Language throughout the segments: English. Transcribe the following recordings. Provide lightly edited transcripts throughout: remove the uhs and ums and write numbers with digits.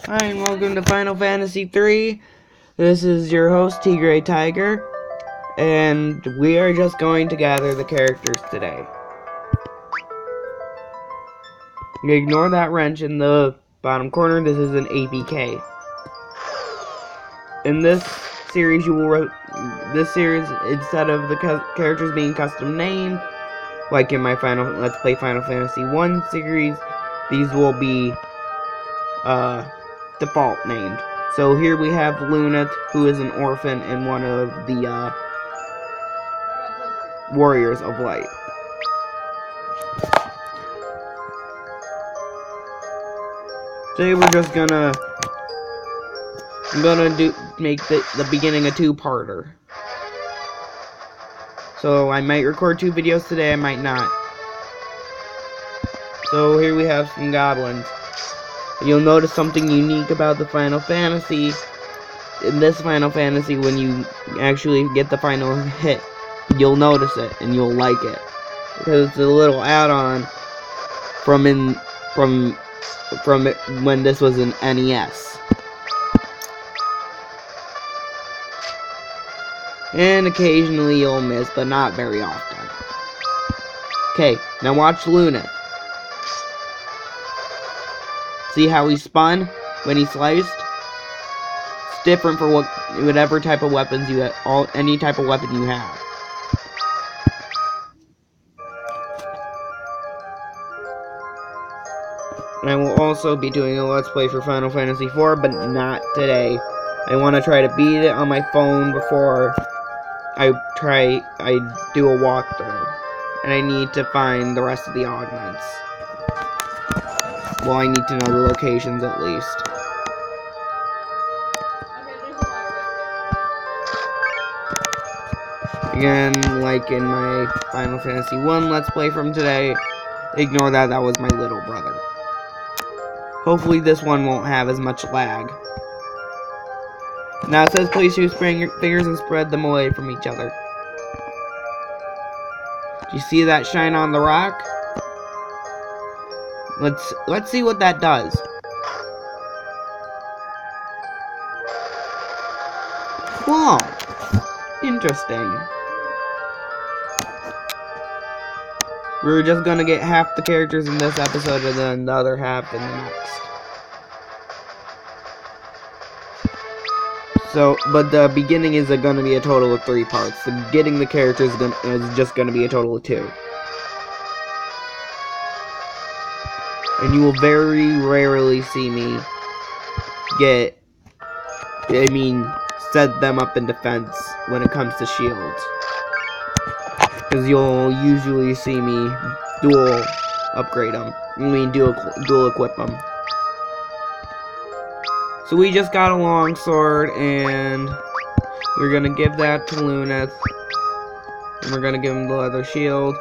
Hi, and welcome to Final Fantasy III. This is your host, T-Gray Tiger, and we are just going to gather the characters today. Ignore that wrench in the bottom corner. This is an APK. In this series, instead of the characters being custom named, like in my Let's Play Final Fantasy I series, these will be default named. So here we have Luneth, who is an orphan and one of the Warriors of Light. Today we're just gonna make the beginning a two-parter. So I might record 2 videos today, I might not. So here we have some goblins. You'll notice something unique about the Final Fantasy. In this Final Fantasy, when you actually get the final hit, you'll notice it and you'll like it, because it's a little add-on from when this was an NES. And occasionally you'll miss, but not very often. Okay, now watch Luneth. See how he spun when he sliced? It's different for whatever type of weapons you have, any type of weapon you have. And I will also be doing a Let's Play for Final Fantasy IV, but not today. I want to try to beat it on my phone before I do a walkthrough. And I need to find the rest of the augments. Well, I need to know the locations at least. Again, like in my Final Fantasy I Let's Play from today, ignore that, that was my little brother. Hopefully this one won't have as much lag. Now it says place your fingers and spread them away from each other. Do you see that shine on the rock? Let's see what that does. Whoa! Interesting. We're just gonna get half the characters in this episode and then the other half in the next. So, but the beginning is gonna be a total of 3 parts. So getting the characters is just gonna be a total of 2. And you will very rarely see me set them up in defense when it comes to shields. Because you'll usually see me dual upgrade them. Dual equip them. So we just got a longsword, and we're gonna give that to Luneth. And we're gonna give him the leather shield.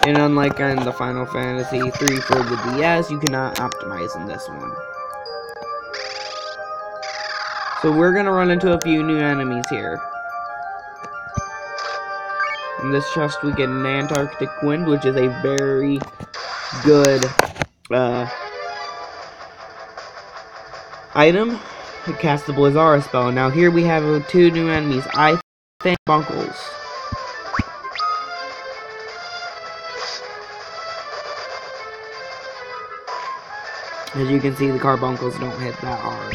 And unlike in the Final Fantasy III for the DS, you cannot optimize in this one. So we're gonna run into a few new enemies here. In this chest we get an Antarctic Wind, which is a very good item to cast the Blizzara spell. Now here we have 2 new enemies, I think Carbuncles. As you can see, the carbuncles don't hit that hard.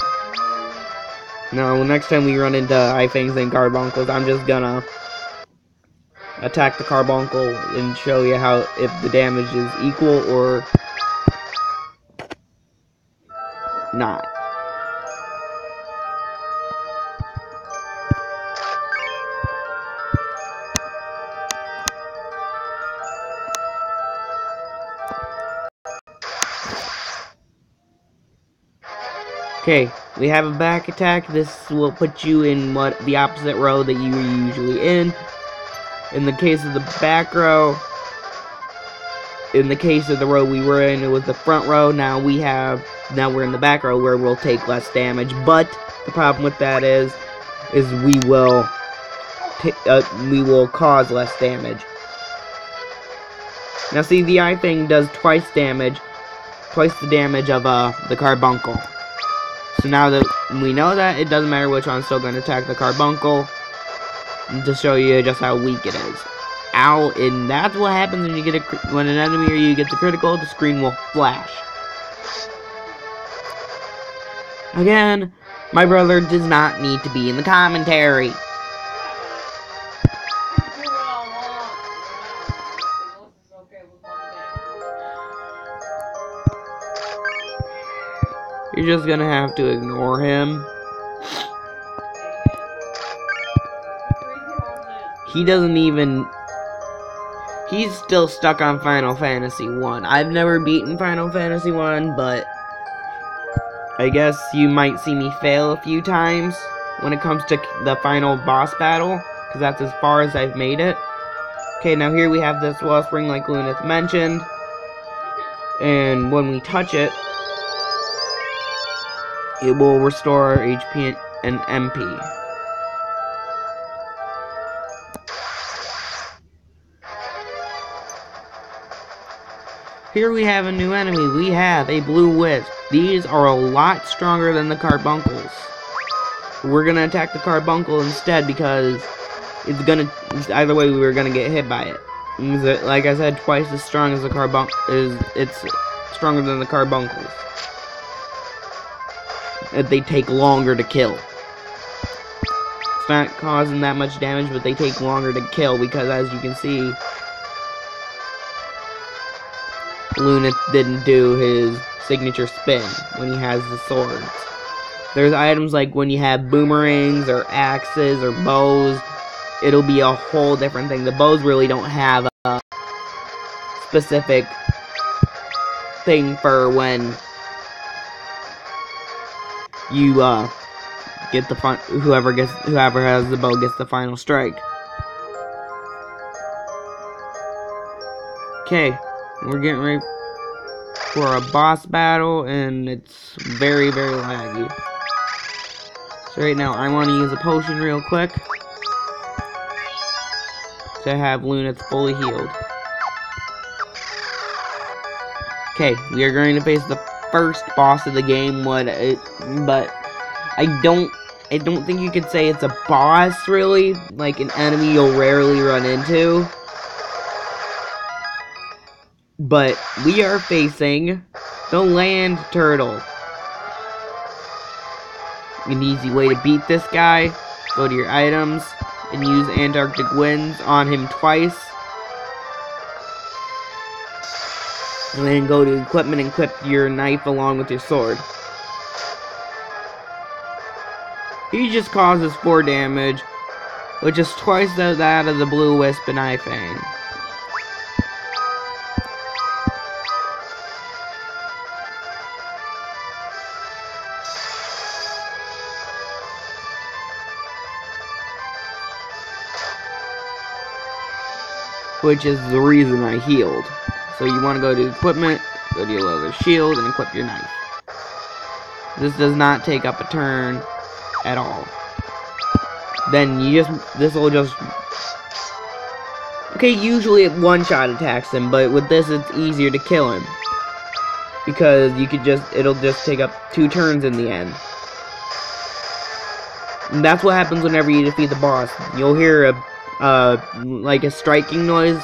Now, next time we run into iFangs and carbuncles, I'm just gonna attack the carbuncle and show you how, if the damage is equal or not. Okay, we have a back attack. This will put you in the opposite row that you were usually in. In the case of the back row, in the case of the row we were in, it was the front row. Now we're in the back row where we'll take less damage. But the problem with that is we will cause less damage. Now see, the eye thing does twice damage, twice the damage of the carbuncle. So now that we know that, it doesn't matter which one's still going to attack the carbuncle. To show you just how weak it is. Ow, and that's what happens when you get when an enemy or you get the critical, the screen will flash. Again, my brother does not need to be in the commentary. You're just gonna have to ignore him. He doesn't even... He's still stuck on Final Fantasy 1. I've never beaten Final Fantasy 1, but I guess you might see me fail a few times when it comes to the final boss battle, because that's as far as I've made it. Okay, now here we have this wellspring like Lunith mentioned, and when we touch it, it will restore our HP and MP. Here we have a new enemy. We have a blue wisp. These are a lot stronger than the carbuncles. We're gonna attack the carbuncle instead because either way we're gonna get hit by it. Like I said, twice as strong as the carbuncle it's stronger than the carbuncles. They take longer to kill. It's not causing that much damage, but they take longer to kill because, as you can see, Lunith didn't do his signature spin when he has the swords. There's items like when you have boomerangs or axes or bows, it'll be a whole different thing. The bows really don't have a specific thing for when you get the whoever has the bow gets the final strike. Okay. We're getting ready for a boss battle, and it's very, very laggy. So right now, I want to use a potion real quick to have Lunith fully healed. Okay, we are going to face the first boss of the game, but I don't think you could say it's a boss, really. Like an enemy you'll rarely run into. But we are facing the land turtle. An easy way to beat this guy: go to your items and use Antarctic Winds on him twice. And then go to equipment and equip your knife along with your sword. He just causes 4 damage, which is twice that of the blue wisp and eye fang. Which is the reason I healed. So you want to go to equipment, go to your leather shield, and equip your knife. This does not take up a turn at all. Then this will just... Okay, usually it one-shot attacks him, but with this it's easier to kill him. Because it'll just take up 2 turns in the end. And that's what happens whenever you defeat the boss. You'll hear like a striking noise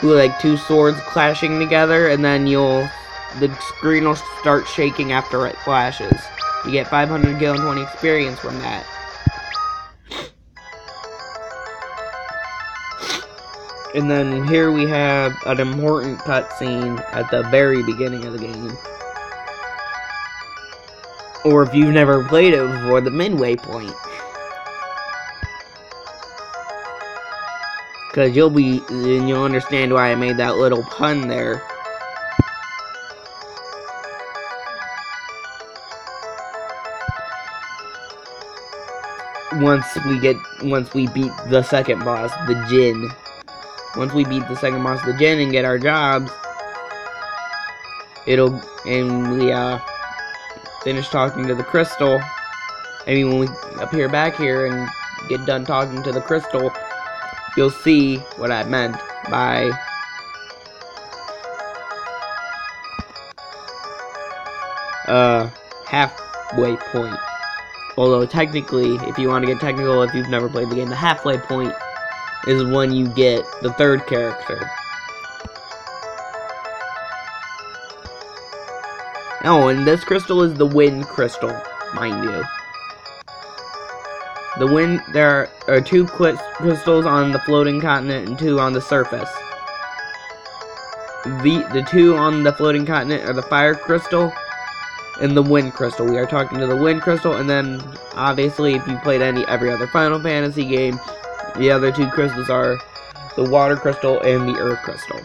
with like 2 swords clashing together, and then the screen will start shaking after it flashes. You get 500 gil and 20 experience from that. And then here we have an important cutscene at the very beginning of the game. Or if you've never played it before, the midway point. Because you'll understand why I made that little pun there. Once we beat the second boss, the Djinn. Once we beat the second boss, the Djinn, and get our jobs, and we finish talking to the crystal. I mean, when we appear back here and get done talking to the crystal, you'll see what I meant by halfway point. Although technically, if you want to get technical, if you've never played the game, the halfway point is when you get the third character. Oh, and this crystal is the wind crystal, mind you. There are 2 crystals on the floating continent and 2 on the surface. The 2 on the floating continent are the fire crystal and the wind crystal. We are talking to the wind crystal, and then obviously if you played every other Final Fantasy game, the other 2 crystals are the water crystal and the earth crystal.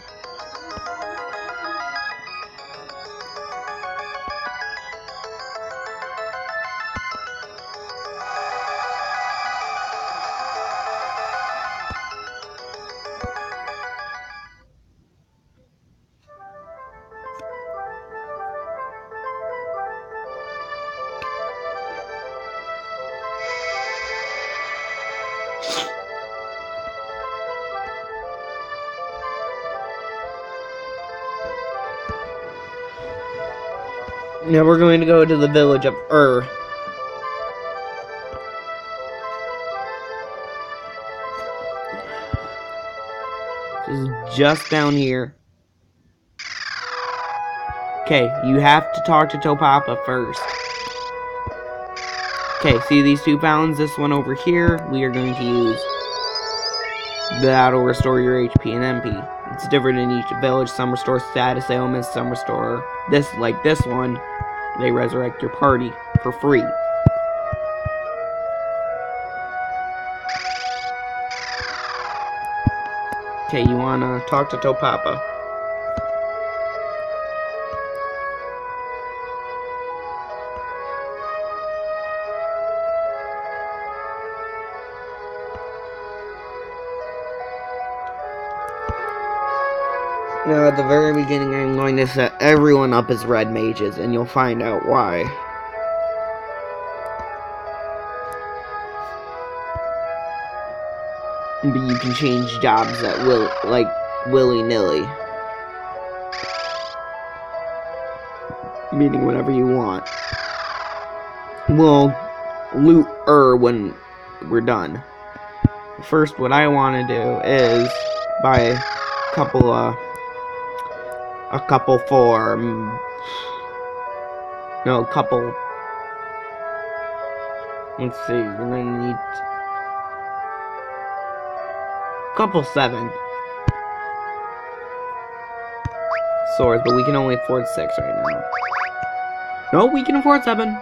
Now we're going to go to the village of This is just down here. Okay, you have to talk to Topapa first. Okay, see these 2 fountains? This one over here, we are going to use. That'll restore your HP and MP. It's different in each village. Some restore status ailments, some restore this, like this one. They resurrect your party for free. Okay, you wanna talk to Topapa. Now, at the very beginning, I'm going to set everyone up as red mages, and you'll find out why. But you can change jobs at willy-nilly. Meaning whenever you want. We'll loot when we're done. First, what I want to do is buy a couple let's see, we're gonna need couple 7 swords, but we can only afford 6 right now. No, we can afford 7.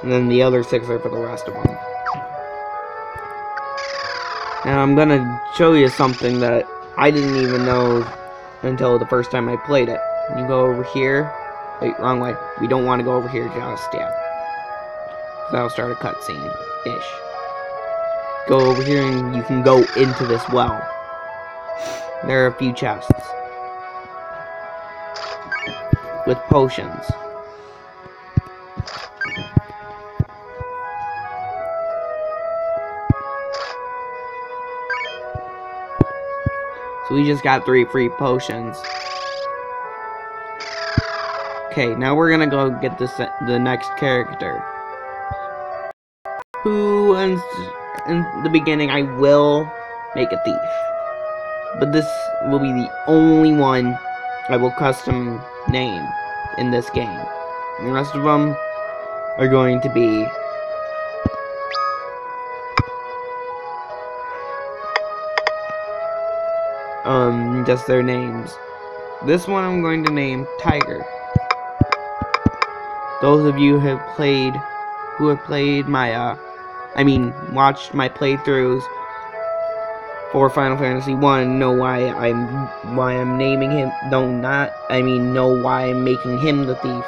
And then the other 6 are for the rest of them. Now I'm gonna show you something that I didn't even know until the first time I played it. You go over here. Wait, wrong way. We don't want to go over here just yet. That'll start a cutscene-ish. Go over here and you can go into this well. There are a few chests with potions. So we just got 3 free potions. Okay, now we're gonna go get the next character. Who, in the beginning, I will make a thief. But this will be the only one I will custom name in this game. The rest of them are going to be just their names. This one I'm going to name Tiger. Those of you who have played watched my playthroughs for Final Fantasy I know why I'm naming him. Know why I'm making him the thief.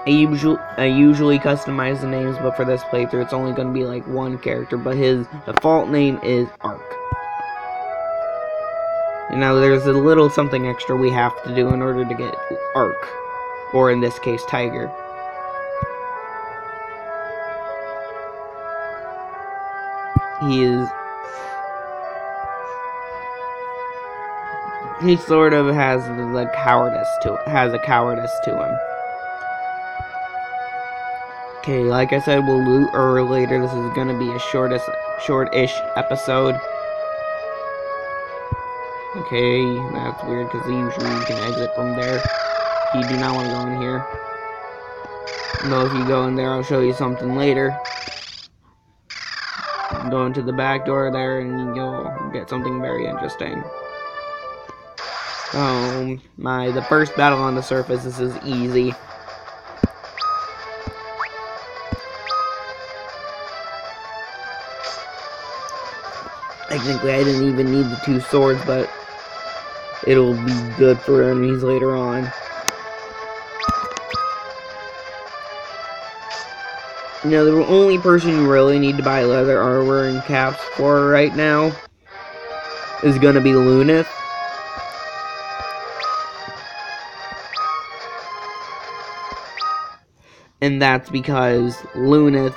I usually customize the names, but for this playthrough, it's only going to be like one character. But his default name is Ark. And now there's a little something extra we have to do in order to get Ark, or in this case, Tiger. He sort of has a cowardice to him. Okay, like I said, we'll loot later. This is gonna be a short-ish episode. Okay, that's weird because usually you can exit from there. You do not want to go in here. No, if you go in there, I'll show you something later. Go into the back door there and you'll get something very interesting. Oh my, the first battle on the surface, this is easy. Technically, I didn't even need the 2 swords, but it'll be good for enemies later on. You know, the only person you really need to buy leather armor and caps for right now is gonna be Lunith. And that's because Lunith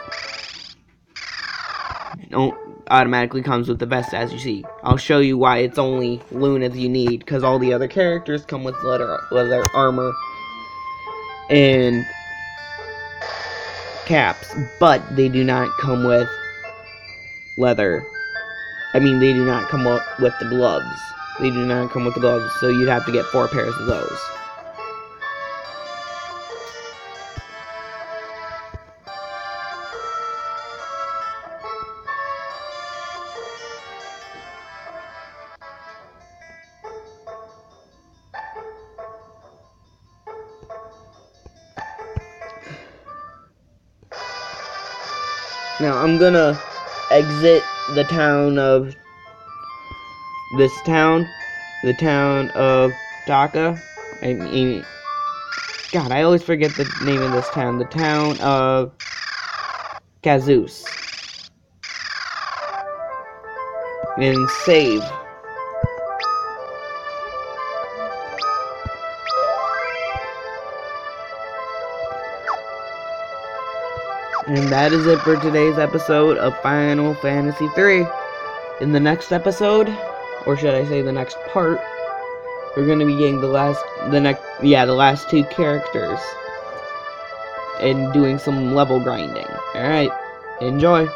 automatically comes with the vest, as you see. I'll show you why it's only Lunith you need, because all the other characters come with leather armor and caps, but they do not come with leather. I mean, they do not come with the gloves. They do not come with the gloves, so you'd have to get 4 pairs of those. Now, I'm gonna exit the town of Taka. I mean, God, I always forget the name of this town. The town of Kazus. And save. And that is it for today's episode of Final Fantasy III. In the next episode, or should I say the next part, we're going to be getting the last 2 characters and doing some level grinding. Alright, enjoy.